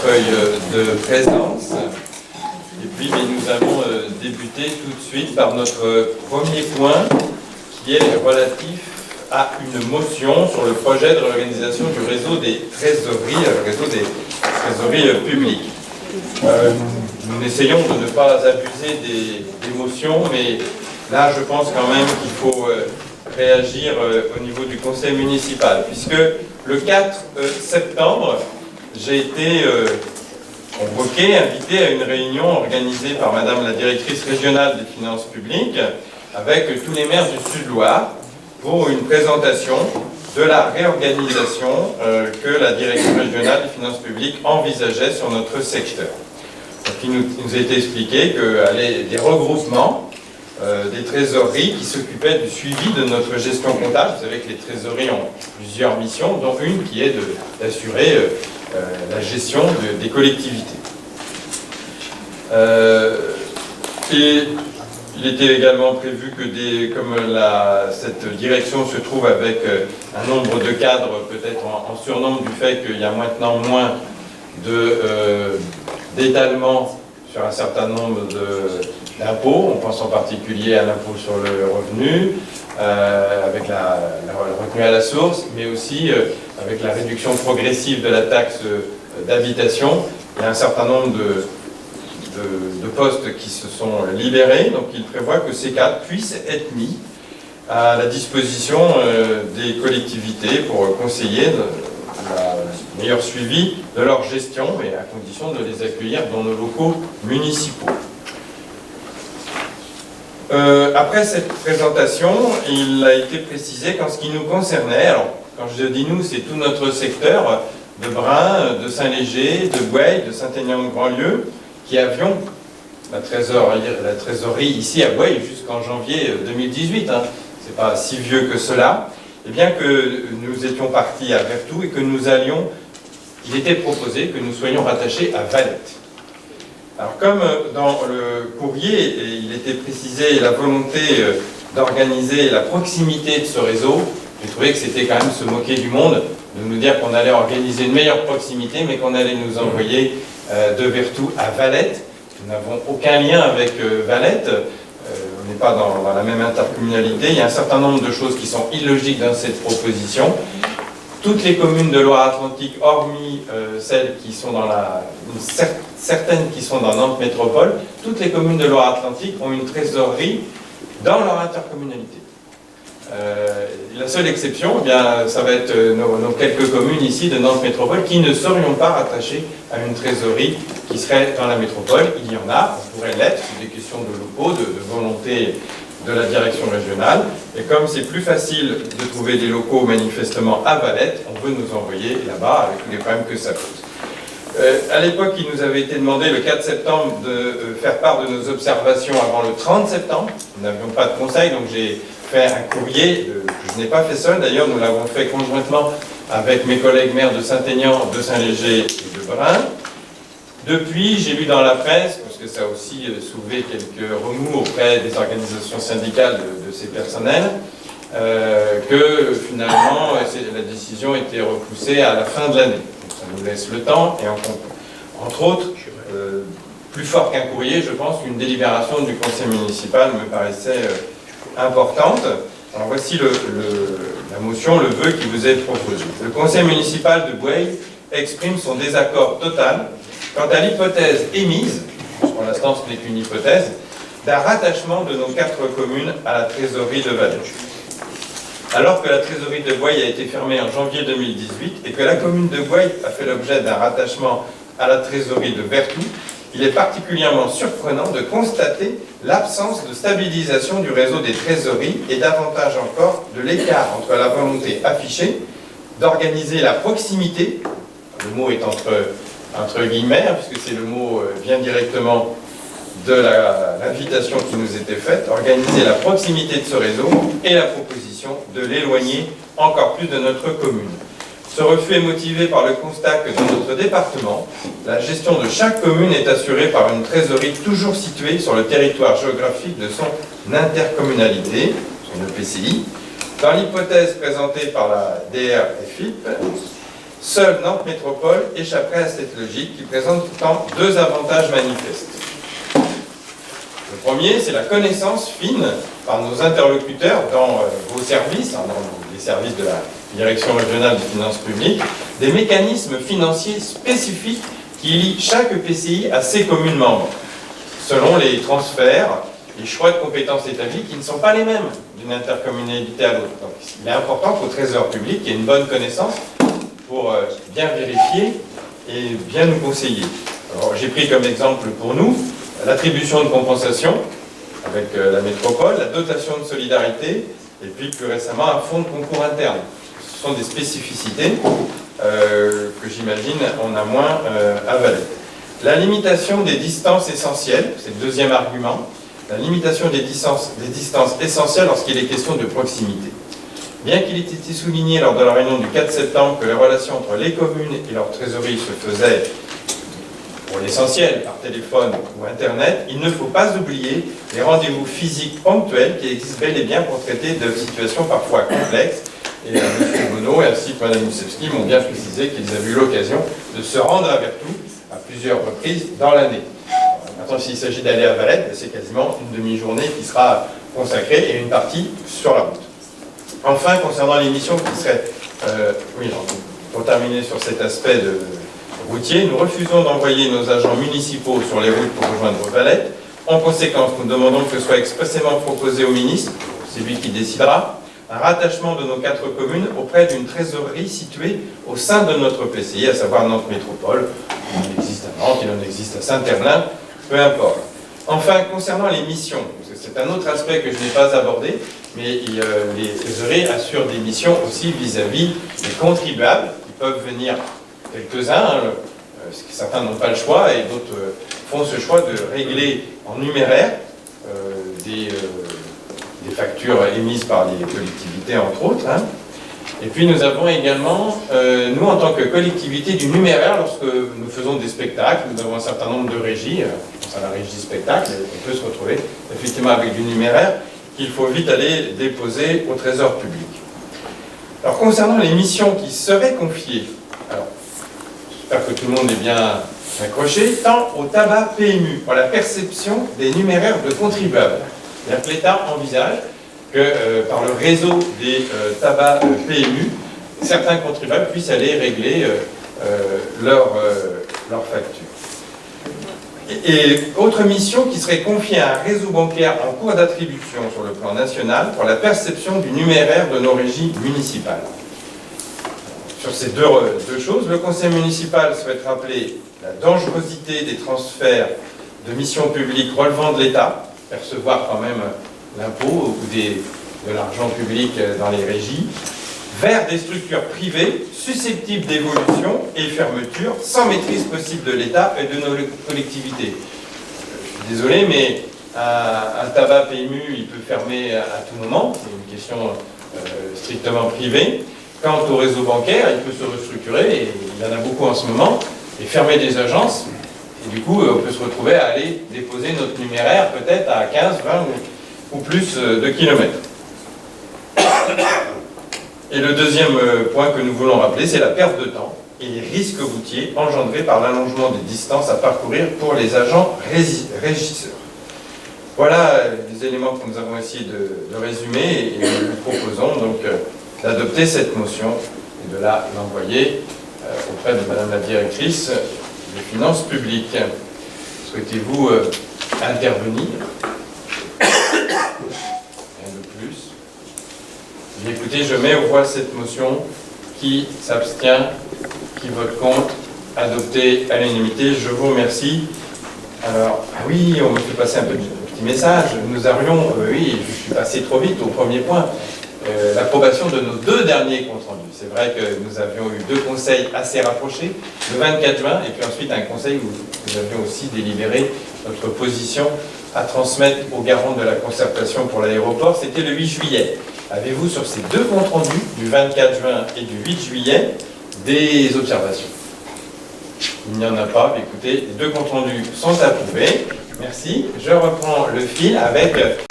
feuille de présence. Et puis nous allons débuter tout de suite par notre premier point qui est relatif à une motion sur le projet de réorganisation du réseau des trésoreries, le réseau des trésoreries publiques. Nous essayons de ne pas abuser des motions, mais là je pense quand même qu'il faut réagir au niveau du conseil municipal, puisque le 4 septembre, j'ai été convoqué, invité à une réunion organisée par Madame la directrice régionale des finances publiques avec tous les maires du Sud-Loire pour une présentation de la réorganisation que la direction régionale des finances publiques envisageait sur notre secteur. Donc, il nous a été expliqué qu'il y avait des regroupements des trésoreries qui s'occupaient du suivi de notre gestion comptable. Vous savez que les trésoreries ont plusieurs missions, dont une qui est d'assurer la gestion des collectivités. Et il était également prévu que comme cette direction se trouve avec un nombre de cadres peut-être en surnombre du fait qu'il y a maintenant moins d'étalement sur un certain nombre d'impôts. On pense en particulier à l'impôt sur le revenu, avec le revenu à la source, mais aussi avec la réduction progressive de la taxe d'habitation. Il y a un certain nombre de postes qui se sont libérés, donc il prévoit que ces cadres puissent être mis à la disposition des collectivités pour conseiller le meilleur suivi de leur gestion, mais à condition de les accueillir dans nos locaux municipaux. Après cette présentation, il a été précisé qu'en ce qui nous concernait, alors quand je dis nous, c'est tout notre secteur de Brin, de Saint-Léger, de Boueil, de Saint-Aignan-de-Grandlieu, qui avions la trésorerie ici à Boueil jusqu'en janvier 2018, c'est pas si vieux que cela, et bien que nous étions partis à Vertou et que il était proposé que nous soyons rattachés à Valette. Alors comme dans le courrier, il était précisé la volonté d'organiser la proximité de ce réseau, j'ai trouvé que c'était quand même se moquer du monde, de nous dire qu'on allait organiser une meilleure proximité, mais qu'on allait nous envoyer de Vertou à Valette. Nous n'avons aucun lien avec Valette, on n'est pas dans la même intercommunalité, il y a un certain nombre de choses qui sont illogiques dans cette proposition. Toutes les communes de Loire-Atlantique, hormis celles qui sont certaines qui sont dans Nantes Métropole, toutes les communes de Loire-Atlantique ont une trésorerie dans leur intercommunalité. La seule exception, eh bien, ça va être nos quelques communes ici de Nantes Métropole qui ne serions pas rattachées à une trésorerie qui serait dans la métropole. Il y en a, on pourrait l'être, c'est des questions de locaux, de volonté de la direction régionale. Et comme c'est plus facile de trouver des locaux manifestement à Valette, on veut nous envoyer là-bas avec tous les problèmes que ça pose. À l'époque, il nous avait été demandé le 4 septembre de faire part de nos observations avant le 30 septembre. Nous n'avions pas de conseil, donc j'ai fait un courrier que je n'ai pas fait seul. D'ailleurs, nous l'avons fait conjointement avec mes collègues maires de Saint-Aignan, de Saint-Léger et de Brin. Depuis, j'ai lu dans la presse, parce que ça a aussi soulevé quelques remous auprès des organisations syndicales de ces personnels, que finalement, la décision était repoussée à la fin de l'année. Ça nous laisse le temps, et entre autres, plus fort qu'un courrier, je pense qu'une délibération du conseil municipal me paraissait importante. Alors voici la motion, le vœu qui vous est proposé. Le conseil municipal de Boueil exprime son désaccord total quant à l'hypothèse émise, pour l'instant ce n'est qu'une hypothèse, d'un rattachement de nos 4 communes à la trésorerie de Valette. Alors que la trésorerie de Boueil a été fermée en janvier 2018 et que la commune de Boueil a fait l'objet d'un rattachement à la trésorerie de Vertou, il est particulièrement surprenant de constater l'absence de stabilisation du réseau des trésoreries et davantage encore de l'écart entre la volonté affichée d'organiser la proximité, le mot est entre guillemets, puisque c'est le mot vient directement de l'invitation qui nous était faite, organiser la proximité de ce réseau et la proposition de l'éloigner encore plus de notre commune. Ce refus est motivé par le constat que dans notre département, la gestion de chaque commune est assurée par une trésorerie toujours située sur le territoire géographique de son intercommunalité, son EPCI. Dans l'hypothèse présentée par la DRFIP, Seule Nantes Métropole échapperait à cette logique qui présente pourtant deux avantages manifestes. Le premier, c'est la connaissance fine par nos interlocuteurs dans vos services, dans les services de la Direction régionale des finances publiques, des mécanismes financiers spécifiques qui lient chaque EPCI à ses communes membres, selon les transferts, les choix de compétences établis qui ne sont pas les mêmes d'une intercommunalité à l'autre. Donc, il est important qu'au Trésor public, il y ait une bonne connaissance pour bien vérifier et bien nous conseiller. Alors, j'ai pris comme exemple pour nous l'attribution de compensation avec la métropole, la dotation de solidarité et puis plus récemment un fonds de concours interne. Ce sont des spécificités que j'imagine on a moins à Valette. La limitation des distances essentielles, c'est le deuxième argument, la limitation des distances essentielles lorsqu'il est question de proximité. Bien qu'il ait été souligné lors de la réunion du 4 septembre que les relations entre les communes et leur trésorerie se faisaient pour l'essentiel par téléphone ou Internet, il ne faut pas oublier les rendez-vous physiques ponctuels qui existent bel et bien pour traiter de situations parfois complexes. Et M. Bonneau ainsi que Mme Moussevski m'ont bien précisé qu'ils avaient eu l'occasion de se rendre à Vertou à plusieurs reprises dans l'année. Maintenant, s'il s'agit d'aller à Valette, c'est quasiment une demi-journée qui sera consacrée et une partie sur la route. Enfin, concernant les missions qui seraient... pour terminer sur cet aspect routier, nous refusons d'envoyer nos agents municipaux sur les routes pour rejoindre Valette. En conséquence, nous demandons que soit expressément proposé au ministre, c'est lui qui décidera, un rattachement de nos 4 communes auprès d'une trésorerie située au sein de notre PCI, à savoir Nantes Métropole. Il existe à Nantes, il en existe à Saint-Herblain, peu importe. Enfin, concernant les missions, c'est un autre aspect que je n'ai pas abordé, mais les trésoreries assurent des missions aussi vis-à-vis des contribuables qui peuvent venir quelques-uns, parce que certains n'ont pas le choix et d'autres font ce choix de régler en numéraire des factures émises par les collectivités, entre autres. Et puis nous avons également, nous en tant que collectivité, du numéraire lorsque nous faisons des spectacles. Nous avons un certain nombre de régies, je pense à la régie spectacle, on peut se retrouver effectivement avec du numéraire qu'il faut vite aller déposer au Trésor public. Alors concernant les missions qui seraient confiées, alors j'espère que tout le monde est bien accroché, tant au tabac PMU, pour la perception des numéraires de contribuables. C'est-à-dire que l'État envisage que par le réseau des tabacs PMU, certains contribuables puissent aller régler leurs factures. Et autre mission qui serait confiée à un réseau bancaire en cours d'attribution sur le plan national pour la perception du numéraire de nos régies municipales. Sur ces deux choses, le conseil municipal souhaite rappeler la dangerosité des transferts de missions publiques relevant de l'État, percevoir quand même l'impôt ou de l'argent public dans les régies, vers des structures privées susceptibles d'évolution et fermeture sans maîtrise possible de l'État et de nos collectivités. Je suis désolé, mais un tabac PMU, il peut fermer à tout moment, c'est une question strictement privée. Quant au réseau bancaire, il peut se restructurer, et il y en a beaucoup en ce moment, et fermer des agences, et du coup, on peut se retrouver à aller déposer notre numéraire peut-être à 15, 20 ou plus de kilomètres. Et le deuxième point que nous voulons rappeler, c'est la perte de temps et les risques routiers engendrés par l'allongement des distances à parcourir pour les agents régisseurs. Voilà les éléments que nous avons essayé de résumer, et nous vous proposons donc d'adopter cette motion et de l'envoyer auprès de Madame la Directrice des Finances publiques. Souhaitez-vous intervenir? Rien de plus. Bien, écoutez, je mets au voie cette motion. Qui s'abstient? Qui vote contre? Adopté à l'unanimité. Je vous remercie. Alors, oui, on me fait passer un petit message. Nous aurions, oui, je suis passé trop vite au premier point, l'approbation de nos 2 derniers comptes rendus. C'est vrai que nous avions eu 2 conseils assez rapprochés, le 24 juin, et puis ensuite un conseil où nous avions aussi délibéré notre position à transmettre aux garants de la concertation pour l'aéroport. C'était le 8 juillet. Avez-vous sur ces 2 comptes rendus, du 24 juin et du 8 juillet, des observations? Il n'y en a pas. Écoutez, les 2 comptes rendus sont approuvés. Merci. Je reprends le fil avec